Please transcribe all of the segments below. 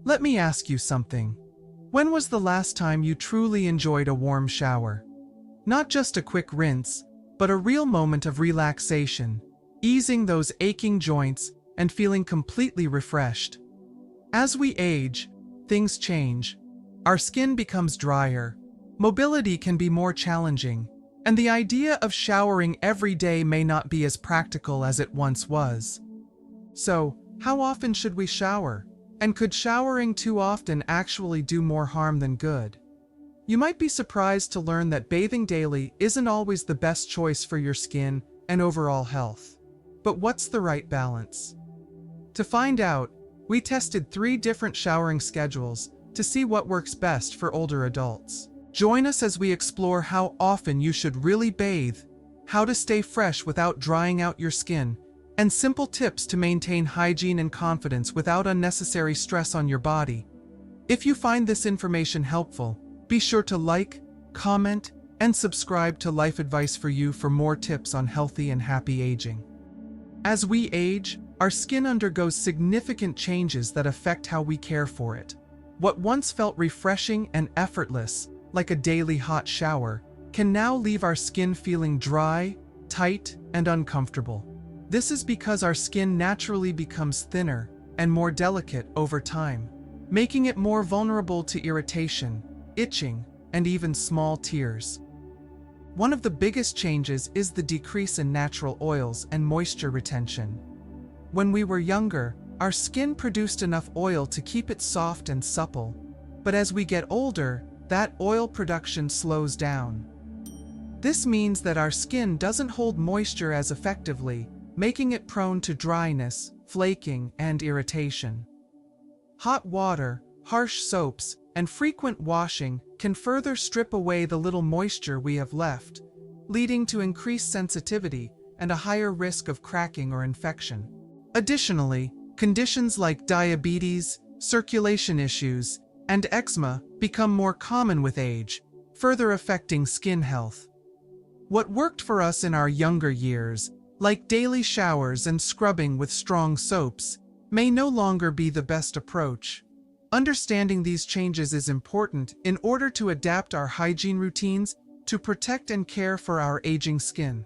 Let me ask you something. When was the last time you truly enjoyed a warm shower? Not just a quick rinse, but a real moment of relaxation, easing those aching joints and feeling completely refreshed. As we age, things change. Our skin becomes drier, mobility can be more challenging, and the idea of showering every day may not be as practical as it once was. So, how often should we shower? And could showering too often actually do more harm than good? You might be surprised to learn that bathing daily isn't always the best choice for your skin and overall health. But what's the right balance? To find out, we tested 3 different showering schedules to see what works best for older adults. Join us as we explore how often you should really bathe, how to stay fresh without drying out your skin, and simple tips to maintain hygiene and confidence without unnecessary stress on your body. If you find this information helpful, be sure to like, comment, and subscribe to Life Advice for You for more tips on healthy and happy aging. As we age, our skin undergoes significant changes that affect how we care for it. What once felt refreshing and effortless, like a daily hot shower, can now leave our skin feeling dry, tight, and uncomfortable. This is because our skin naturally becomes thinner and more delicate over time, making it more vulnerable to irritation, itching, and even small tears. One of the biggest changes is the decrease in natural oils and moisture retention. When we were younger, our skin produced enough oil to keep it soft and supple, but as we get older, that oil production slows down. This means that our skin doesn't hold moisture as effectively, making it prone to dryness, flaking, and irritation. Hot water, harsh soaps, and frequent washing can further strip away the little moisture we have left, leading to increased sensitivity and a higher risk of cracking or infection. Additionally, conditions like diabetes, circulation issues, and eczema become more common with age, further affecting skin health. What worked for us in our younger years, like daily showers and scrubbing with strong soaps, may no longer be the best approach. Understanding these changes is important in order to adapt our hygiene routines to protect and care for our aging skin.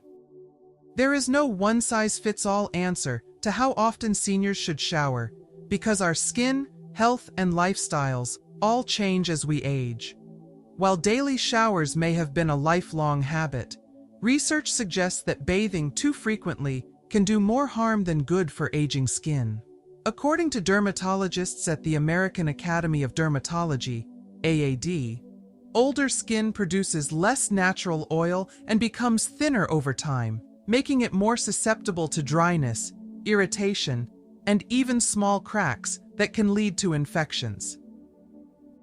There is no one-size-fits-all answer to how often seniors should shower, because our skin, health, and lifestyles all change as we age. While daily showers may have been a lifelong habit, research suggests that bathing too frequently can do more harm than good for aging skin. According to dermatologists at the American Academy of Dermatology, AAD, older skin produces less natural oil and becomes thinner over time, making it more susceptible to dryness, irritation, and even small cracks that can lead to infections.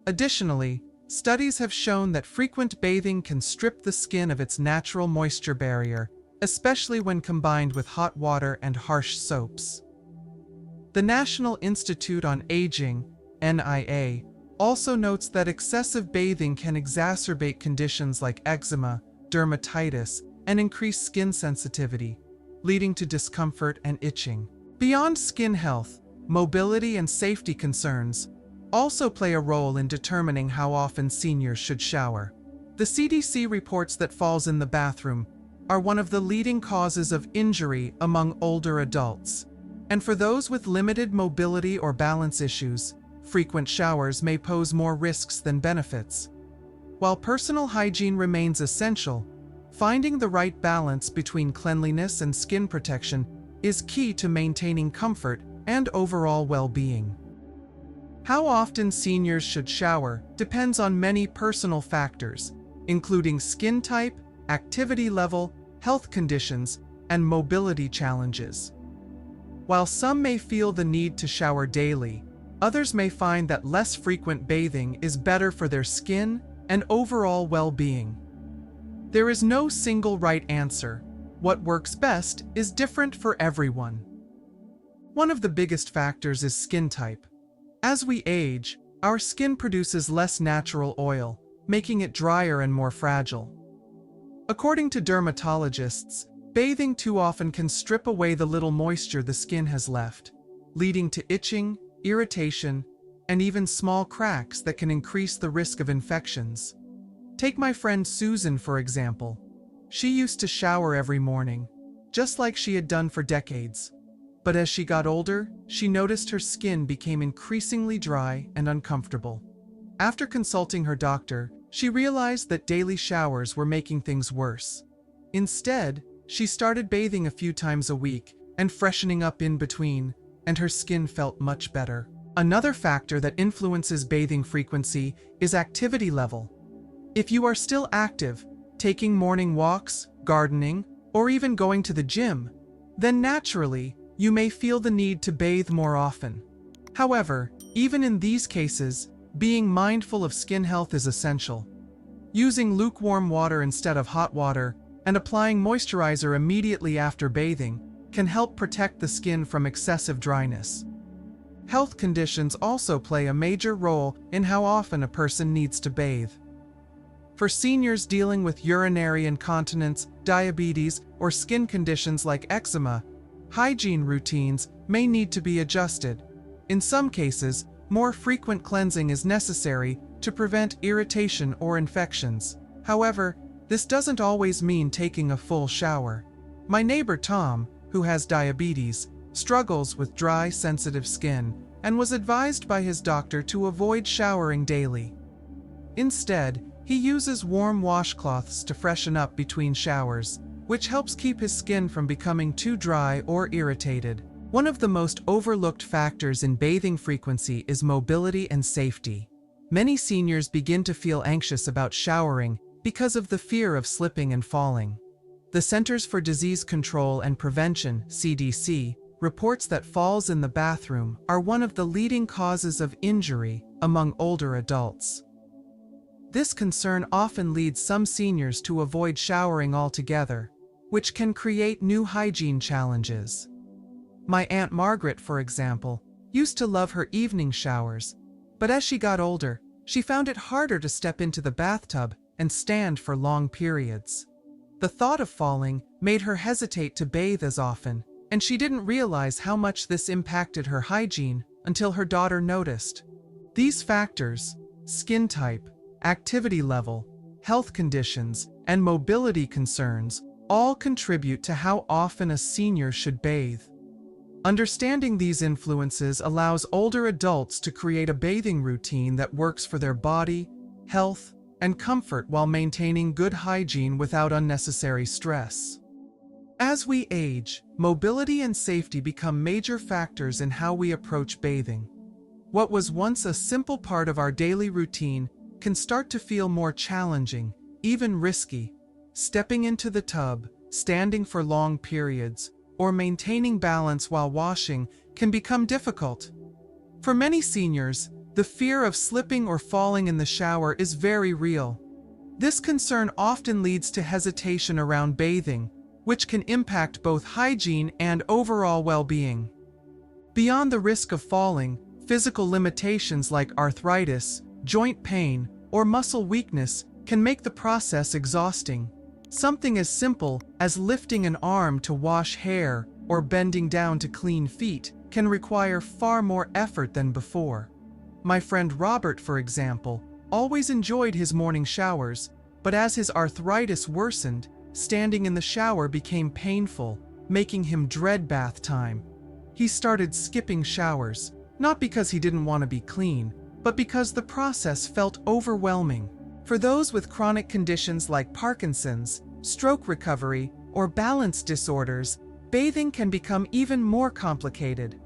Additionally, studies have shown that frequent bathing can strip the skin of its natural moisture barrier, especially when combined with hot water and harsh soaps. The National Institute on Aging, NIA, also notes that excessive bathing can exacerbate conditions like eczema, dermatitis, and increase skin sensitivity, leading to discomfort and itching. Beyond skin health, mobility and safety concerns also play a role in determining how often seniors should shower. The CDC reports that falls in the bathroom are one of the leading causes of injury among older adults. And for those with limited mobility or balance issues, frequent showers may pose more risks than benefits. While personal hygiene remains essential, finding the right balance between cleanliness and skin protection is key to maintaining comfort and overall well-being. How often seniors should shower depends on many personal factors, including skin type, activity level, health conditions, and mobility challenges. While some may feel the need to shower daily, others may find that less frequent bathing is better for their skin and overall well-being. There is no single right answer. What works best is different for everyone. One of the biggest factors is skin type. As we age, our skin produces less natural oil, making it drier and more fragile. According to dermatologists, bathing too often can strip away the little moisture the skin has left, leading to itching, irritation, and even small cracks that can increase the risk of infections. Take my friend Susan, for example. She used to shower every morning, just like she had done for decades. But as she got older, she noticed her skin became increasingly dry and uncomfortable. After consulting her doctor, she realized that daily showers were making things worse. Instead, she started bathing a few times a week and freshening up in between, and her skin felt much better. Another factor that influences bathing frequency is activity level. If you are still active, taking morning walks, gardening, or even going to the gym, then naturally, you may feel the need to bathe more often. However, even in these cases, being mindful of skin health is essential. Using lukewarm water instead of hot water and applying moisturizer immediately after bathing can help protect the skin from excessive dryness. Health conditions also play a major role in how often a person needs to bathe. For seniors dealing with urinary incontinence, diabetes, or skin conditions like eczema, hygiene routines may need to be adjusted. In some cases, more frequent cleansing is necessary to prevent irritation or infections. However, this doesn't always mean taking a full shower. My neighbor Tom, who has diabetes, struggles with dry, sensitive skin and was advised by his doctor to avoid showering daily. Instead, he uses warm washcloths to freshen up between showers, which helps keep his skin from becoming too dry or irritated. One of the most overlooked factors in bathing frequency is mobility and safety. Many seniors begin to feel anxious about showering because of the fear of slipping and falling. The Centers for Disease Control and Prevention, CDC, reports that falls in the bathroom are one of the leading causes of injury among older adults. This concern often leads some seniors to avoid showering altogether, which can create new hygiene challenges. My Aunt Margaret, for example, used to love her evening showers, but as she got older, she found it harder to step into the bathtub and stand for long periods. The thought of falling made her hesitate to bathe as often, and she didn't realize how much this impacted her hygiene until her daughter noticed. These factors, skin type, activity level, health conditions, and mobility concerns, all contribute to how often a senior should bathe. Understanding these influences allows older adults to create a bathing routine that works for their body, health, and comfort while maintaining good hygiene without unnecessary stress. As we age, mobility and safety become major factors in how we approach bathing. What was once a simple part of our daily routine can start to feel more challenging, even risky. Stepping into the tub, standing for long periods, or maintaining balance while washing can become difficult. For many seniors, the fear of slipping or falling in the shower is very real. This concern often leads to hesitation around bathing, which can impact both hygiene and overall well-being. Beyond the risk of falling, physical limitations like arthritis, joint pain, or muscle weakness can make the process exhausting. Something as simple as lifting an arm to wash hair or bending down to clean feet can require far more effort than before. My friend Robert, for example, always enjoyed his morning showers, but as his arthritis worsened, standing in the shower became painful, making him dread bath time. He started skipping showers, not because he didn't want to be clean, but because the process felt overwhelming. For those with chronic conditions like Parkinson's, stroke recovery, or balance disorders, bathing can become even more complicated.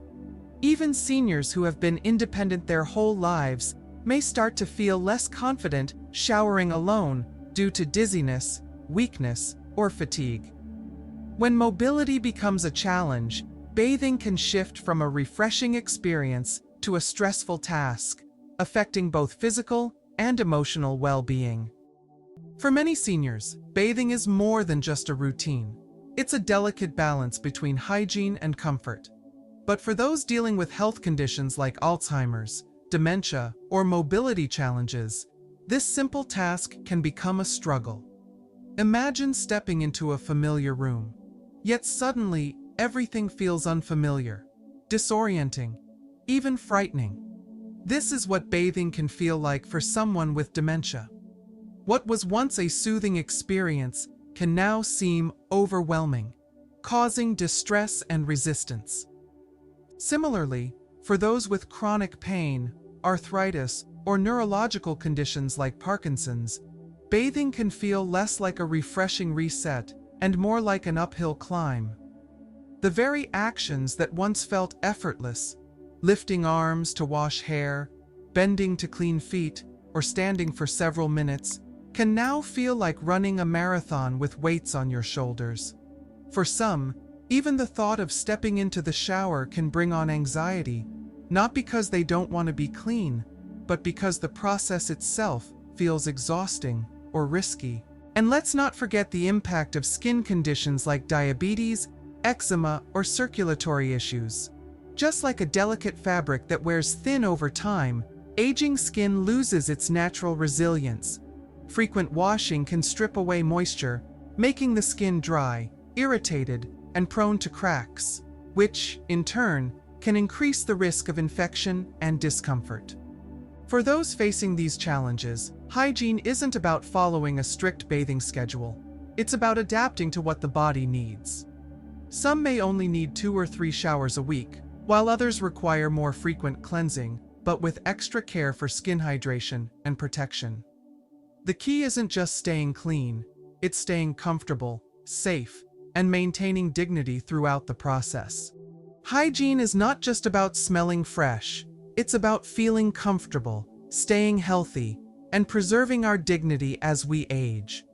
Even seniors who have been independent their whole lives may start to feel less confident showering alone due to dizziness, weakness, or fatigue. When mobility becomes a challenge, bathing can shift from a refreshing experience to a stressful task, affecting both physical and emotional well-being. For many seniors, bathing is more than just a routine. It's a delicate balance between hygiene and comfort. But for those dealing with health conditions like Alzheimer's, dementia, or mobility challenges, this simple task can become a struggle. Imagine stepping into a familiar room, yet suddenly everything feels unfamiliar, disorienting, even frightening. This is what bathing can feel like for someone with dementia. What was once a soothing experience can now seem overwhelming, causing distress and resistance. Similarly, for those with chronic pain, arthritis, or neurological conditions like Parkinson's, bathing can feel less like a refreshing reset and more like an uphill climb. The very actions that once felt effortless, lifting arms to wash hair, bending to clean feet, or standing for several minutes, can now feel like running a marathon with weights on your shoulders. For some, even the thought of stepping into the shower can bring on anxiety, not because they don't want to be clean, but because the process itself feels exhausting or risky. And let's not forget the impact of skin conditions like diabetes, eczema, or circulatory issues. Just like a delicate fabric that wears thin over time, aging skin loses its natural resilience. Frequent washing can strip away moisture, making the skin dry, irritated, and prone to cracks, which, in turn, can increase the risk of infection and discomfort. For those facing these challenges, hygiene isn't about following a strict bathing schedule. It's about adapting to what the body needs. Some may only need 2 or 3 showers a week, while others require more frequent cleansing, but with extra care for skin hydration and protection. The key isn't just staying clean, it's staying comfortable, safe, and maintaining dignity throughout the process. Hygiene is not just about smelling fresh, it's about feeling comfortable, staying healthy, and preserving our dignity as we age.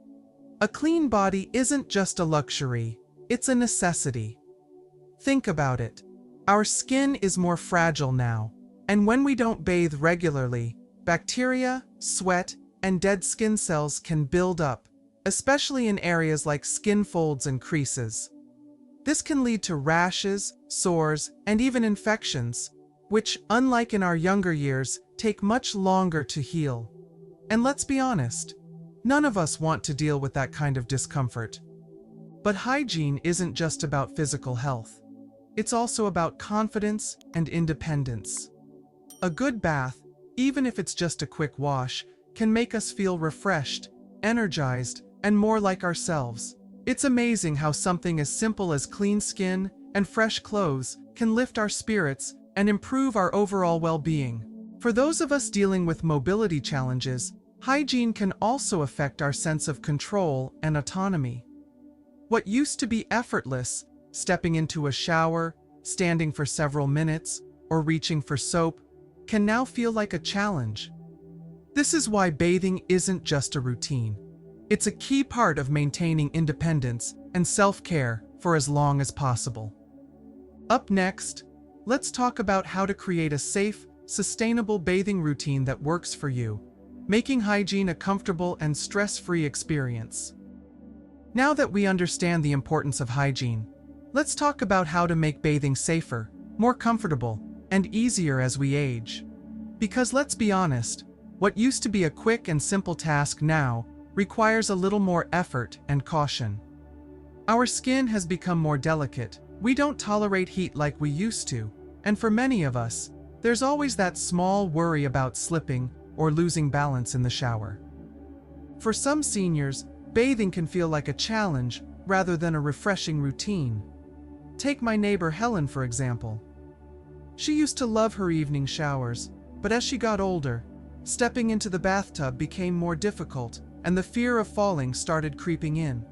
A clean body isn't just a luxury, it's a necessity. Think about it. Our skin is more fragile now, and when we don't bathe regularly, bacteria, sweat, and dead skin cells can build up, especially in areas like skin folds and creases. This can lead to rashes, sores, and even infections, which, unlike in our younger years, take much longer to heal. And let's be honest, none of us want to deal with that kind of discomfort. But hygiene isn't just about physical health. It's also about confidence and independence. A good bath, even if it's just a quick wash, can make us feel refreshed, energized, and more like ourselves. It's amazing how something as simple as clean skin and fresh clothes can lift our spirits and improve our overall well-being. For those of us dealing with mobility challenges, hygiene can also affect our sense of control and autonomy. What used to be effortless, stepping into a shower, standing for several minutes, or reaching for soap, can now feel like a challenge. This is why bathing isn't just a routine. It's a key part of maintaining independence and self-care for as long as possible. Up next, let's talk about how to create a safe, sustainable bathing routine that works for you, making hygiene a comfortable and stress-free experience. Now that we understand the importance of hygiene, let's talk about how to make bathing safer, more comfortable, and easier as we age. Because let's be honest, what used to be a quick and simple task now requires a little more effort and caution. Our skin has become more delicate, we don't tolerate heat like we used to, and for many of us, there's always that small worry about slipping or losing balance in the shower. For some seniors, bathing can feel like a challenge rather than a refreshing routine. Take my neighbor Helen, for example. She used to love her evening showers, but as she got older, stepping into the bathtub became more difficult, and the fear of falling started creeping in.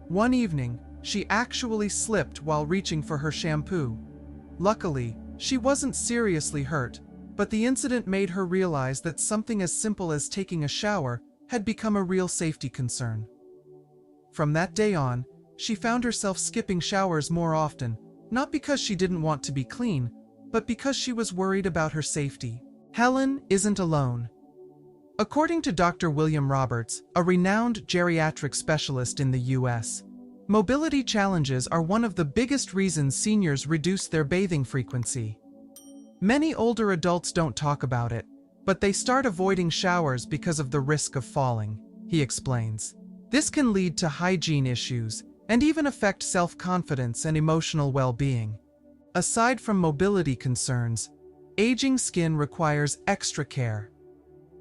One evening, she actually slipped while reaching for her shampoo. Luckily, she wasn't seriously hurt, but the incident made her realize that something as simple as taking a shower had become a real safety concern. From that day on, she found herself skipping showers more often, not because she didn't want to be clean, but because she was worried about her safety. Helen isn't alone. According to Dr. William Roberts, a renowned geriatric specialist in the U.S., mobility challenges are one of the biggest reasons seniors reduce their bathing frequency. Many older adults don't talk about it, but they start avoiding showers because of the risk of falling, he explains. This can lead to hygiene issues and even affect self-confidence and emotional well-being. Aside from mobility concerns, aging skin requires extra care.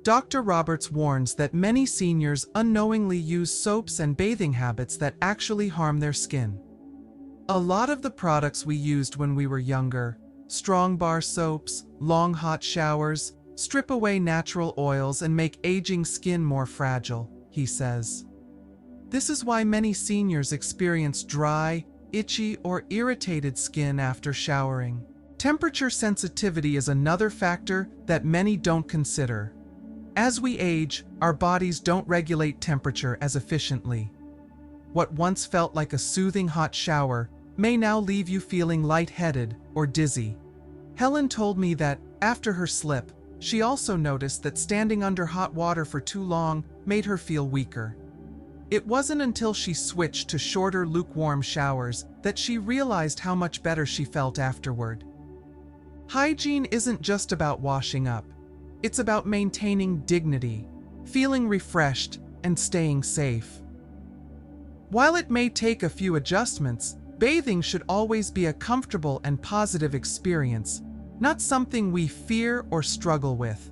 Dr. Roberts warns that many seniors unknowingly use soaps and bathing habits that actually harm their skin. A lot of the products we used when we were younger, strong bar soaps, long hot showers, strip away natural oils and make aging skin more fragile, he says. This is why many seniors experience dry, itchy, or irritated skin after showering. Temperature sensitivity is another factor that many don't consider. As we age, our bodies don't regulate temperature as efficiently. What once felt like a soothing hot shower may now leave you feeling lightheaded or dizzy. Helen told me that, after her slip, she also noticed that standing under hot water for too long made her feel weaker. It wasn't until she switched to shorter lukewarm showers that she realized how much better she felt afterward. Hygiene isn't just about washing up. It's about maintaining dignity, feeling refreshed, and staying safe. While it may take a few adjustments, bathing should always be a comfortable and positive experience, not something we fear or struggle with.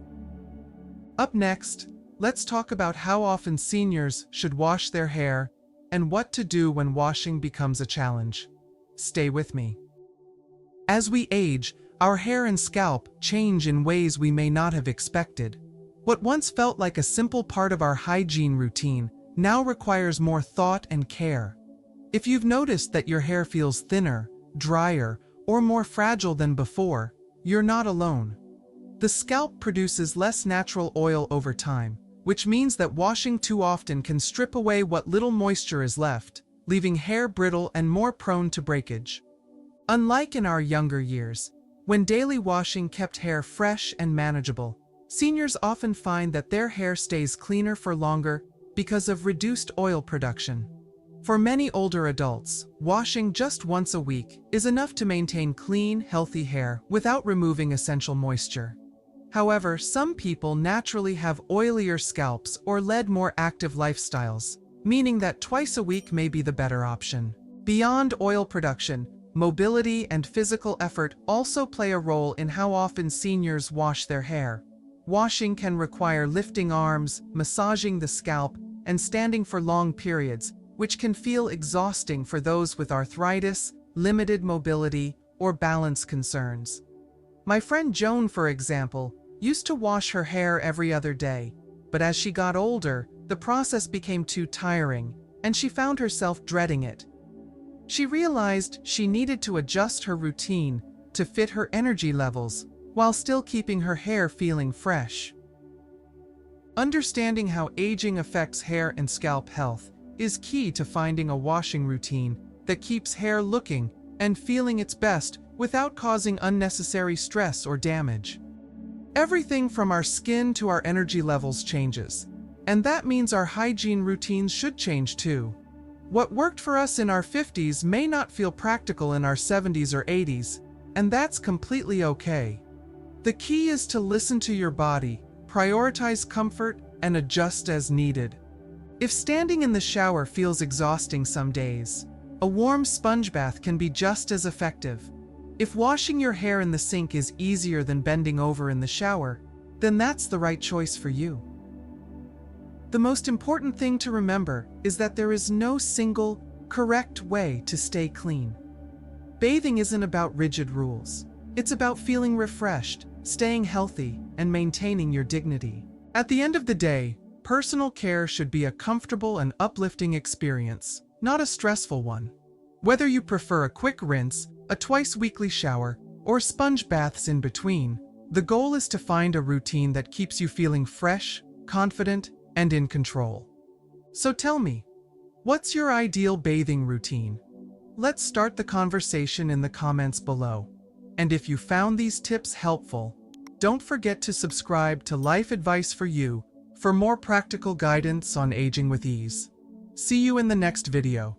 Up next, let's talk about how often seniors should wash their hair and what to do when washing becomes a challenge. Stay with me. As we age, our hair and scalp change in ways we may not have expected. What once felt like a simple part of our hygiene routine now requires more thought and care. If you've noticed that your hair feels thinner, drier, or more fragile than before, you're not alone. The scalp produces less natural oil over time, which means that washing too often can strip away what little moisture is left, leaving hair brittle and more prone to breakage. Unlike in our younger years, when daily washing kept hair fresh and manageable, seniors often find that their hair stays cleaner for longer because of reduced oil production. For many older adults, washing just once a week is enough to maintain clean, healthy hair without removing essential moisture. However, some people naturally have oilier scalps or lead more active lifestyles, meaning that twice a week may be the better option. Beyond oil production, mobility and physical effort also play a role in how often seniors wash their hair. Washing can require lifting arms, massaging the scalp, and standing for long periods, which can feel exhausting for those with arthritis, limited mobility, or balance concerns. My friend Joan, for example, used to wash her hair every other day, but as she got older, the process became too tiring, and she found herself dreading it. She realized she needed to adjust her routine to fit her energy levels while still keeping her hair feeling fresh. Understanding how aging affects hair and scalp health is key to finding a washing routine that keeps hair looking and feeling its best without causing unnecessary stress or damage. Everything from our skin to our energy levels changes, and that means our hygiene routines should change too. What worked for us in our 50s may not feel practical in our 70s or 80s, and that's completely okay. The key is to listen to your body, prioritize comfort, and adjust as needed. If standing in the shower feels exhausting some days, a warm sponge bath can be just as effective. If washing your hair in the sink is easier than bending over in the shower, then that's the right choice for you. The most important thing to remember is that there is no single, correct way to stay clean. Bathing isn't about rigid rules. It's about feeling refreshed, staying healthy, and maintaining your dignity. At the end of the day, personal care should be a comfortable and uplifting experience, not a stressful one. Whether you prefer a quick rinse, a twice-weekly shower, or sponge baths in between, the goal is to find a routine that keeps you feeling fresh, confident, and in control. So tell me, what's your ideal bathing routine? Let's start the conversation in the comments below. And if you found these tips helpful, don't forget to subscribe to Life Advice for You for more practical guidance on aging with ease. See you in the next video.